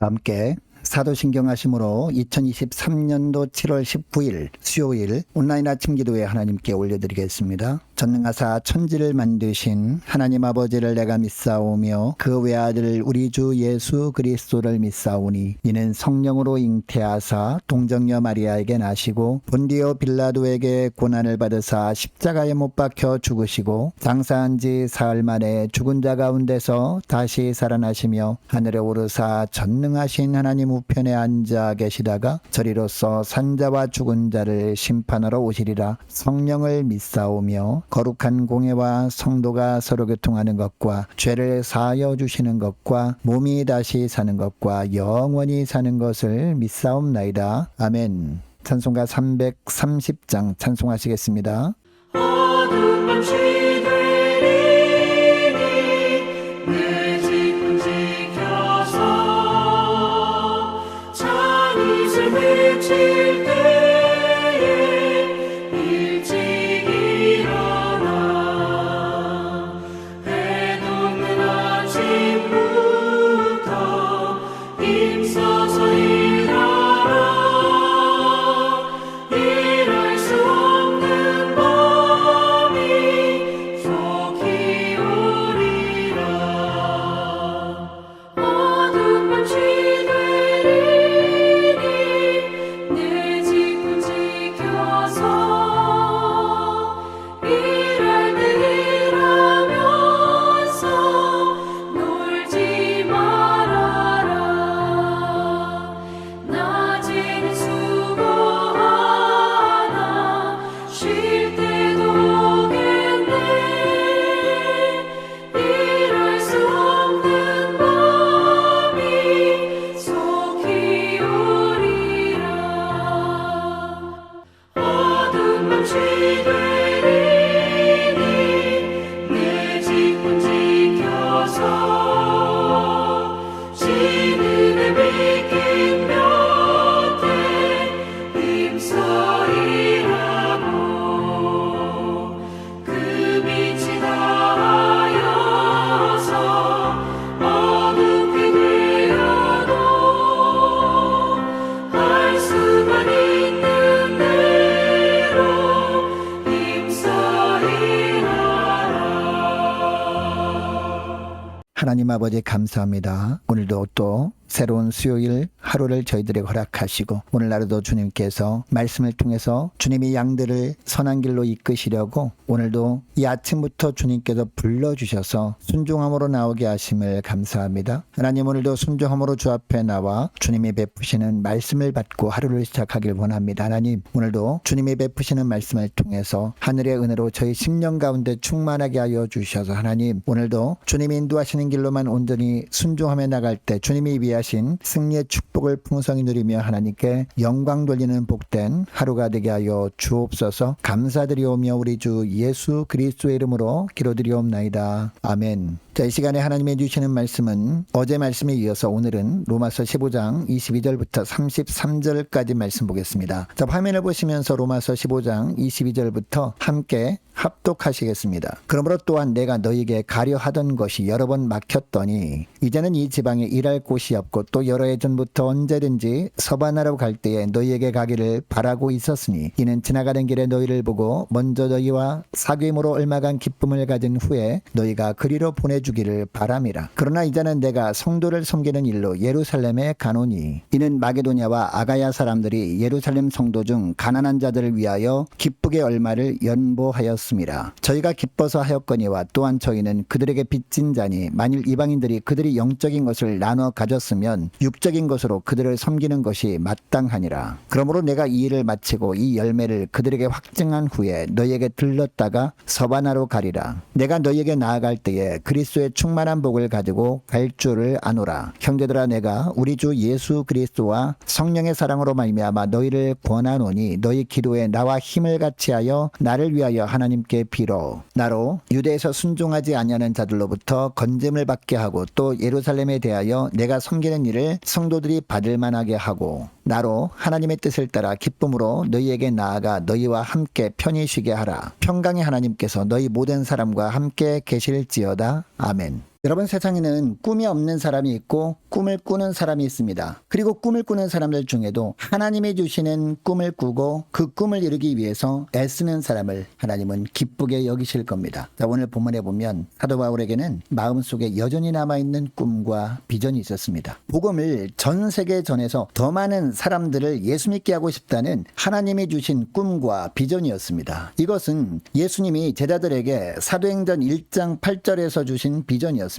함께 사도신경하심으로 2023년도 7월 19일 수요일 온라인 아침 기도회 하나님께 올려드리겠습니다. 전능하사 천지를 만드신 하나님 아버지를 내가 믿사오며 그 외아들 우리 주 예수 그리스도를 믿사오니 이는 성령으로 잉태하사 동정녀 마리아에게 나시고 본디오 빌라도에게 고난을 받으사 십자가에 못 박혀 죽으시고 장사한 지 사흘 만에 죽은 자 가운데서 다시 살아나시며 하늘에 오르사 전능하신 하나님 우편에 앉아 계시다가 저리로서 산자와 죽은 자를 심판하러 오시리라. 성령을 믿사오며 거룩한 공예와 성도가 서로 교통하는 것과 죄를 사하여 주시는 것과 몸이 다시 사는 것과 영원히 사는 것을 믿사옵나이다. 아멘. 찬송가 330장 찬송하시겠습니다. 어두운 밤 시들이니 내 집 지켜서 찬이 슬비칠 때에 일찍 일어나 해 녹는 아침부터 힘써서 일할 수 없는 밤이 속히 오리라. 어두운 밤 시들이니 내 집 지켜서 일할 때 일하면서 놀지 말아라. 낮에는 수고하나 쉴 때도 오겠네. 일할 수 없는 밤이 속히 오리라. 어두운 밤 시들이니 내 집 지켜서 지는 해 비긴 곁에 힘써 일하고 그 빛이 닿아여서 어둡게 되어도 할 수만 있는 대로 힘써 일하라. 하나님 아버지 감사합니다. 오늘도 또 새로운 수요일 하루를 저희들에게 허락하시고 오늘 하루도 주님께서 말씀을 통해서 주님이 양들을 선한 길로 이끄시려고 오늘도 이 아침부터 주님께서 불러주셔서 순종함으로 나오게 하심을 감사합니다. 하나님 오늘도 순종함으로 주 앞에 나와 주님이 베푸시는 말씀을 받고 하루를 시작하길 원합니다. 하나님 오늘도 주님이 베푸시는 말씀을 통해서 하늘의 은혜로 저희 심령 가운데 충만하게 하여 주셔서 하나님 오늘도 주님이 인도하시는 길로만 온전히 순종하며 나갈 때 주님이 위하신 승리의 축복을 풍성히 누리며 하나님께 영광 돌리는 복된 하루가 되게 하여 주옵소서. 감사드리오며 우리 주 예수 그리스도의 이름으로 기도드리옵나이다. 아멘. 자, 이 시간에 하나님이 주시는 말씀은 어제 말씀에 이어서 오늘은 로마서 15장 22절부터 33절까지 말씀 보겠습니다. 자, 화면을 보시면서 로마서 15장 22절부터 함께 합독하시겠습니다. 그러므로 또한 내가 너희에게 가려 하던 것이 여러 번 막혔더니 이제는 이 지방에 일할 곳이 없고 또 여러 해 전부터 언제든지 서바나로 갈 때에 너희에게 가기를 바라고 있었으니 이는 지나가는 길에 너희를 보고 먼저 너희와 사귐으로 얼마간 기쁨을 가진 후에 너희가 그리로 보내주기를 바람이라. 그러나 이제는 내가 성도를 섬기는 일로 예루살렘에 가노니 이는 마게도냐와 아가야 사람들이 예루살렘 성도 중 가난한 자들을 위하여 기쁘게 얼마를 연보하였습니다. 저희가 기뻐서 하였거니와 또한 저희는 그들에게 빚진 자니 만일 이방인들이 그들이 영적인 것을 나눠 가졌으면 육적인 것으로 그들을 섬기는 것이 마땅하니라. 그러므로 내가 이 일을 마치고 이 열매를 그들에게 확증한 후에 너희에게 들렀다가 서바나로 가리라. 내가 너희에게 나아갈 때에 그리스도의 충만한 복을 가지고 갈 줄을 아노라. 형제들아 내가 우리 주 예수 그리스도와 성령의 사랑으로 말미암아 너희를 권하노니 너희 기도에 나와 힘을 같이하여 나를 위하여 하나님께 빌어. 나로 유대에서 순종하지 아니하는 자들로부터 건짐을 받게 하고 또 예루살렘에 대하여 내가 섬기는 일을 성도들이 받을 만하게 하고 나로 하나님의 뜻을 따라 기쁨으로 너희에게 나아가 너희와 함께 편히 쉬게 하라. 평강의 하나님께서 너희 모든 사람과 함께 계실지어다. 아멘. 여러분, 세상에는 꿈이 없는 사람이 있고 꿈을 꾸는 사람이 있습니다. 그리고 꿈을 꾸는 사람들 중에도 하나님이 주시는 꿈을 꾸고 그 꿈을 이루기 위해서 애쓰는 사람을 하나님은 기쁘게 여기실 겁니다. 자, 오늘 본문에 보면 사도 바울에게는 마음속에 여전히 남아있는 꿈과 비전이 있었습니다. 복음을 전 세계에 전해서 더 많은 사람들을 예수 믿게 하고 싶다는 하나님이 주신 꿈과 비전이었습니다. 이것은 예수님이 제자들에게 사도행전 1장 8절에서 주신 비전이었습니다.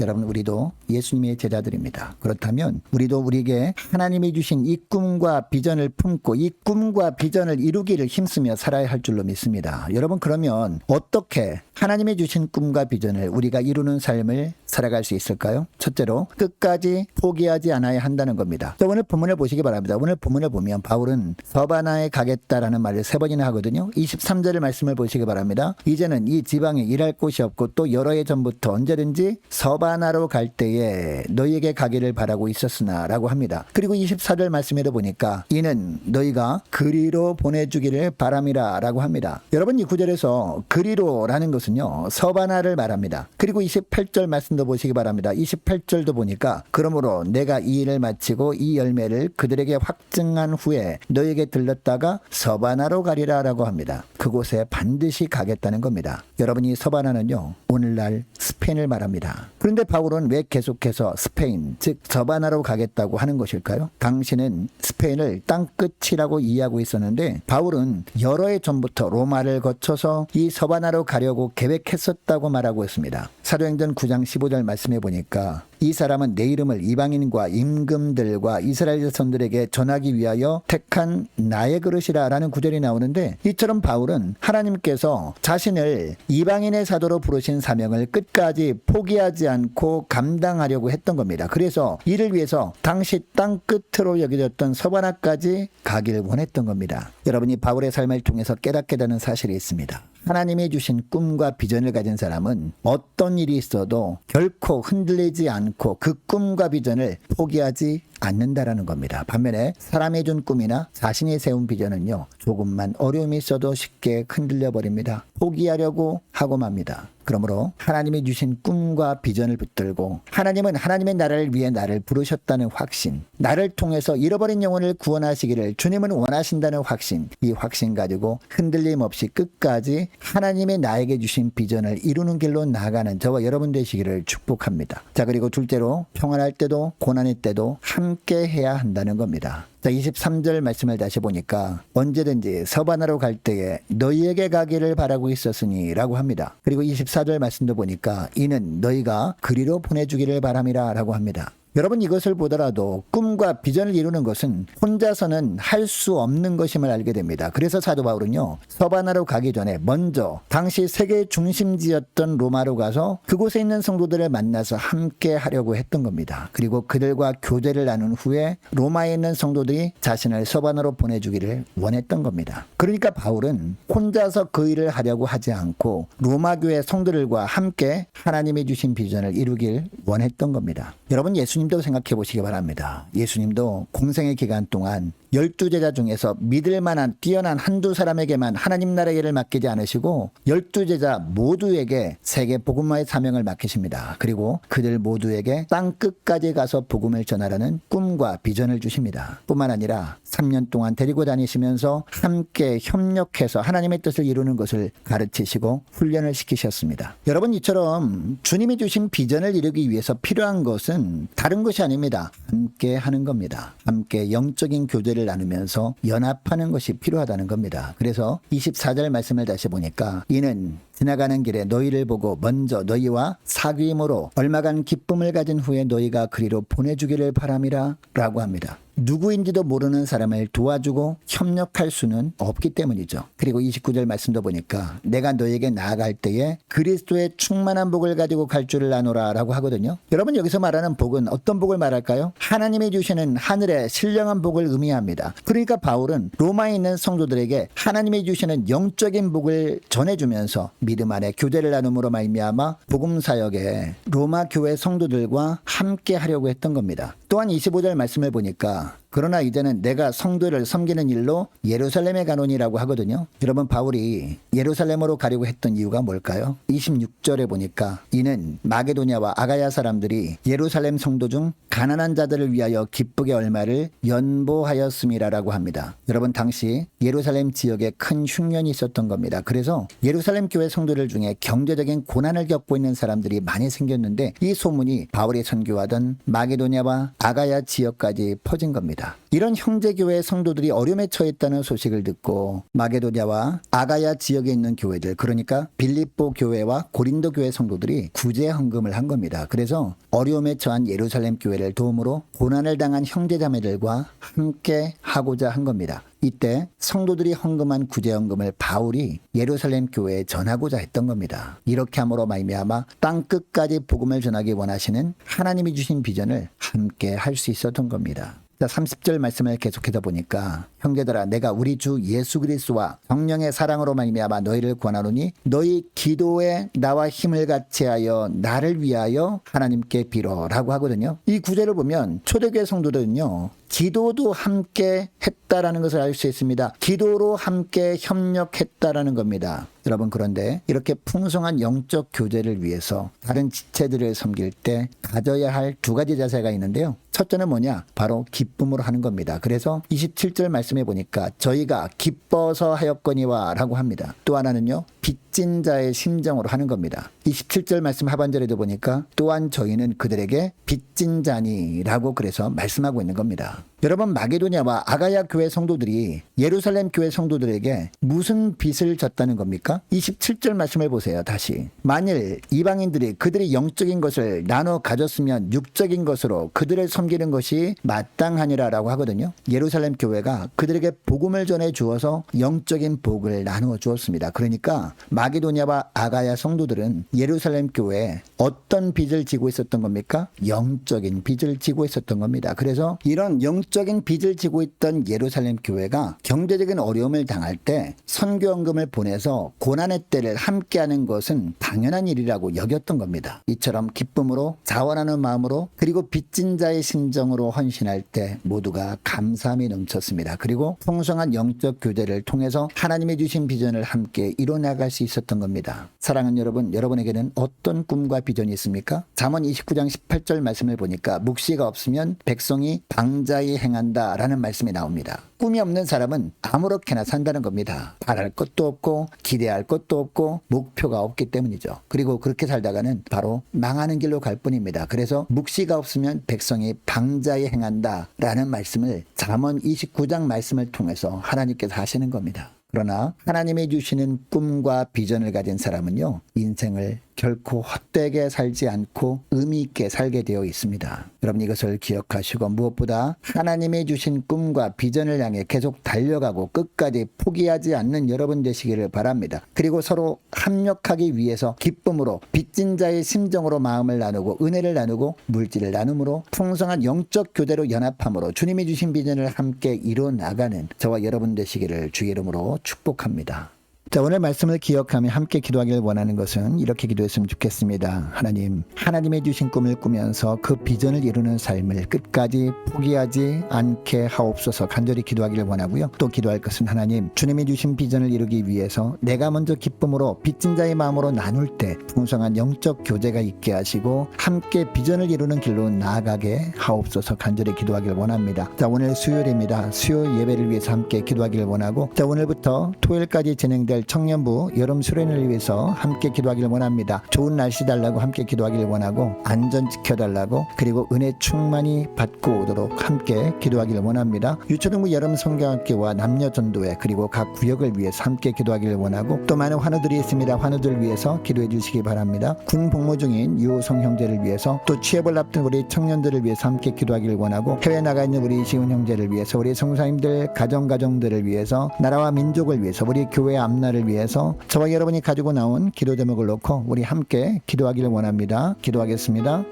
여러분, 우리도 예수님의 제자들입니다. 그렇다면 우리도 우리에게 하나님이 주신 이 꿈과 비전을 품고 이 꿈과 비전을 이루기를 힘쓰며 살아야 할 줄로 믿습니다. 여러분, 그러면 어떻게 하나님이 주신 꿈과 비전을 우리가 이루는 삶을 살아갈 수 있을까요? 첫째로 끝까지 포기하지 않아야 한다는 겁니다. 자, 오늘 본문을 보시기 바랍니다. 오늘 본문을 보면 바울은 서바나에 가겠다라는 말을 3번이나 하거든요. 23절의 말씀을 보시기 바랍니다. 이제는 이 지방에 일할 곳이 없고 또 여러 해 전부터 언제든지 서바나로 갈 때에 너희에게 가기를 바라고 있었으나 라고 합니다. 그리고 24절 말씀에도 보니까 이는 너희가 그리로 보내주기를 바람이라 라고 합니다. 여러분, 이 구절에서 그리로라는 것은요, 서바나를 말합니다. 그리고 28절 말씀도 보시기 바랍니다. 28절도 보니까 그러므로 내가 이 일을 마치고 이 열매를 그들에게 확증한 후에 너희에게 들렀다가 서바나로 가리라 라고 합니다. 그곳에 반드시 가겠다는 겁니다. 여러분, 이 서바나는요, 오늘날 스페인을 말합니다. 그런데 바울은 왜 계속해서 스페인, 즉 서바나로 가겠다고 하는 것일까요? 당시는 스페인을 땅끝이라고 이해하고 있었는데 바울은 여러 해 전부터 로마를 거쳐서 이 서바나로 가려고 계획했었다고 말하고 있습니다. 사도행전 9장 15절 말씀해 보니까 이 사람은 내 이름을 이방인과 임금들과 이스라엘 자손들에게 전하기 위하여 택한 나의 그릇이라 라는 구절이 나오는데, 이처럼 바울은 하나님께서 자신을 이방인의 사도로 부르신 사명을 끝까지 포기하지 않고 감당하려고 했던 겁니다. 그래서 이를 위해서 당시 땅 끝으로 여겨졌던 서바나까지 가기를 원했던 겁니다. 여러분이 바울의 삶을 통해서 깨닫게 되는 사실이 있습니다. 하나님이 주신 꿈과 비전을 가진 사람은 어떤 일이 있어도 결코 흔들리지 않고 그 꿈과 비전을 포기하지 않는다라는 겁니다. 반면에 사람이 준 꿈이나 자신이 세운 비전은요, 조금만 어려움이 있어도 쉽게 흔들려 버립니다. 포기하려고 하고 맙니다. 그러므로 하나님이 주신 꿈과 비전을 붙들고 하나님은 하나님의 나라를 위해 나를 부르셨다는 확신, 나를 통해서 잃어버린 영혼을 구원하시기를 주님은 원하신다는 확신, 이 확신 가지고 흔들림 없이 끝까지 하나님의 나에게 주신 비전을 이루는 길로 나아가는 저와 여러분 되시기를 축복합니다. 자, 그리고 둘째로 평안할 때도 고난의 때도 함께 해야 한다는 겁니다. 자, 23절 말씀을 다시 보니까 언제든지 서바나로 갈 때에 너희에게 가기를 바라고 있었으니 라고 합니다. 그리고 24절 말씀도 보니까 이는 너희가 그리로 보내주기를 바람이라 라고 합니다. 여러분, 이것을 보더라도 꿈과 비전을 이루는 것은 혼자서는 할 수 없는 것임을 알게 됩니다. 그래서 사도 바울은요, 서바나로 가기 전에 먼저 당시 세계의 중심지였던 로마로 가서 그곳에 있는 성도들을 만나서 함께 하려고 했던 겁니다. 그리고 그들과 교제를 나눈 후에 로마에 있는 성도들이 자신을 서바나로 보내주기를 원했던 겁니다. 그러니까 바울은 혼자서 그 일을 하려고 하지 않고 로마 교회 성도들과 함께 하나님이 주신 비전을 이루길 원했던 겁니다. 여러분, 예수님도 생각해 보시기 바랍니다. 예수님도 공생의 기간 동안 12제자 중에서 믿을 만한 뛰어난 한두 사람에게만 하나님 나라의 일을 맡기지 않으시고 12제자 모두에게 세계 복음화의 사명을 맡기십니다. 그리고 그들 모두에게 땅 끝까지 가서 복음을 전하라는 꿈과 비전을 주십니다. 뿐만 아니라 3년 동안 데리고 다니시면서 함께 협력해서 하나님의 뜻을 이루는 것을 가르치시고 훈련을 시키셨습니다. 여러분, 이처럼 주님이 주신 비전을 이루기 위해서 필요한 것은 다른 것이 아닙니다. 함께 하는 겁니다. 함께 영적인 교제를 나누면서 연합하는 것이 필요하다는 겁니다. 그래서 24절 말씀을 다시 보니까 이는 지나가는 길에 너희를 보고 먼저 너희와 사귐으로 얼마간 기쁨을 가진 후에 너희가 그리로 보내주기를 바람이라 라고 합니다. 누구인지도 모르는 사람을 도와주고 협력할 수는 없기 때문이죠. 그리고 29절 말씀도 보니까 내가 너에게 나아갈 때에 그리스도의 충만한 복을 가지고 갈 줄을 아노라 라고 하거든요. 여러분, 여기서 말하는 복은 어떤 복을 말할까요? 하나님이 주시는 하늘의 신령한 복을 의미합니다. 그러니까 바울은 로마에 있는 성도들에게 하나님이 주시는 영적인 복을 전해주면서 믿음 안에 교제를 나눔으로 말미암아 복음 사역에 로마 교회 성도들과 함께 하려고 했던 겁니다. 또한 25절 말씀을 보니까 그러나 이제는 내가 성도를 섬기는 일로 예루살렘에 가노니라고 하거든요. 여러분, 바울이 예루살렘으로 가려고 했던 이유가 뭘까요? 26절에 보니까 이는 마게도냐와 아가야 사람들이 예루살렘 성도 중 가난한 자들을 위하여 기쁘게 얼마를 연보하였음이라라고 합니다. 여러분, 당시 예루살렘 지역에 큰 흉년이 있었던 겁니다. 그래서 예루살렘 교회 성도들 중에 경제적인 고난을 겪고 있는 사람들이 많이 생겼는데 이 소문이 바울이 선교하던 마게도냐와 아가야 지역까지 퍼진 겁니다. 이런 형제교회 성도들이 어려움에 처했다는 소식을 듣고 마게도냐와 아가야 지역에 있는 교회들, 그러니까 빌립보 교회와 고린도 교회 성도들이 구제 헌금을 한 겁니다. 그래서 어려움에 처한 예루살렘 교회를 도움으로 고난을 당한 형제자매들과 함께 하고자 한 겁니다. 이때 성도들이 헌금한 구제헌금을 바울이 예루살렘 교회에 전하고자 했던 겁니다. 이렇게 함으로 말미암아 땅 끝까지 복음을 전하기 원하시는 하나님이 주신 비전을 함께 할 수 있었던 겁니다. 자, 30절 말씀을 계속해서 보니까 형제들아, 내가 우리 주 예수 그리스도와 성령의 사랑으로 말미암아 너희를 권하노니 너희 기도에 나와 힘을 같이하여 나를 위하여 하나님께 빌어라고 하거든요. 이 구절을 보면 초대교회 성도들은요, 기도도 함께 했다라는 것을 알 수 있습니다. 기도로 함께 협력했다라는 겁니다. 여러분, 그런데 이렇게 풍성한 영적 교제를 위해서 다른 지체들을 섬길 때 가져야 할 두 가지 자세가 있는데요. 첫째는 뭐냐? 바로 기쁨으로 하는 겁니다. 그래서 27절 말씀해 보니까 저희가 기뻐서 하였거니와 라고 합니다. 또 하나는요, 빚진 자의 심정으로 하는 겁니다. 27절 말씀 하반절에도 보니까 또한 저희는 그들에게 빚진 자니 라고 그래서 말씀하고 있는 겁니다. 여러분, 마게도냐와 아가야 교회 성도들이 예루살렘 교회 성도들에게 무슨 빚을 졌다는 겁니까? 27절 말씀을 보세요. 다시. 만일 이방인들이 그들이 영적인 것을 나눠 가졌으면 육적인 것으로 그들을 섬기는 것이 마땅하니라 라고 하거든요. 예루살렘 교회가 그들에게 복음을 전해 주어서 영적인 복을 나누어 주었습니다. 그러니까 마게도냐와 아가야 성도들은 예루살렘 교회에 어떤 빚을 지고 있었던 겁니까? 영적인 빚을 지고 있었던 겁니다. 그래서 이런 영적인 빚을 지고 있던 예루살렘 교회가 경제적인 어려움을 당할 때 선교헌금을 보내서 고난의 때를 함께하는 것은 당연한 일이라고 여겼던 겁니다. 이처럼 기쁨으로 자원하는 마음으로 그리고 빚진 자의 심정으로 헌신할 때 모두가 감사함이 넘쳤습니다. 그리고 풍성한 영적 교제를 통해서 하나님이 주신 비전을 함께 이뤄나갈 수 있었던 겁니다. 사랑하는 여러분, 여러분에게는 어떤 꿈과 비전이 있습니까? 잠언 29장 18절 말씀을 보니까 묵시가 없으면 백성이 방자히 행한다 라는 말씀이 나옵니다. 꿈이 없는 사람은 아무렇게나 산다는 겁니다. 바랄 것도 없고 기대할 것도 없고 목표가 없기 때문이죠. 그리고 그렇게 살다가는 바로 망하는 길로 갈 뿐입니다. 그래서 묵시가 없으면 백성이 방자히 행한다 라는 말씀을 잠언 29장 말씀을 통해서 하나님께서 하시는 겁니다. 그러나 하나님이 주시는 꿈과 비전을 가진 사람은요, 인생을 결코 헛되게 살지 않고 의미 있게 살게 되어 있습니다. 여러분, 이것을 기억하시고 무엇보다 하나님이 주신 꿈과 비전을 향해 계속 달려가고 끝까지 포기하지 않는 여러분 되시기를 바랍니다. 그리고 서로 합력하기 위해서 기쁨으로 빚진 자의 심정으로 마음을 나누고 은혜를 나누고 물질을 나눔으로 풍성한 영적 교대로 연합함으로 주님이 주신 비전을 함께 이뤄나가는 저와 여러분 되시기를 주의 이름으로 축복합니다. 자, 오늘 말씀을 기억하며 함께 기도하길 원하는 것은 이렇게 기도했으면 좋겠습니다. 하나님, 하나님의 주신 꿈을 꾸면서 그 비전을 이루는 삶을 끝까지 포기하지 않게 하옵소서 간절히 기도하기를 원하고요. 또 기도할 것은 하나님, 주님이 주신 비전을 이루기 위해서 내가 먼저 기쁨으로 빚진 자의 마음으로 나눌 때 풍성한 영적 교제가 있게 하시고 함께 비전을 이루는 길로 나아가게 하옵소서 간절히 기도하기를 원합니다. 자, 오늘 수요일입니다. 수요 예배를 위해서 함께 기도하기를 원하고, 자, 오늘부터 토요일까지 진행될 청년부 여름 수련을 위해서 함께 기도하기를 원합니다. 좋은 날씨 달라고 함께 기도하기를 원하고, 안전 지켜달라고, 그리고 은혜 충만히 받고 오도록 함께 기도하기를 원합니다. 유초등부 여름 성경학교와 남녀전도회 그리고 각 구역을 위해서 함께 기도하기를 원하고, 또 많은 환우들이 있습니다. 환우들 위해서 기도해 주시기 바랍니다. 군 복무 중인 유호성 형제를 위해서, 또 취업을 앞둔 우리 청년들을 위해서 함께 기도하기를 원하고, 해외 나가 있는 우리 시온 형제를 위해서, 우리 성사님들 가정들을 위해서, 나라와 민족을 위해서, 우리 교회 앞날을 위해서 저와 여러분이 가지고 나온 기도 제목을 놓고 우리 함께 기도하기를 원합니다. 기도하겠습니다.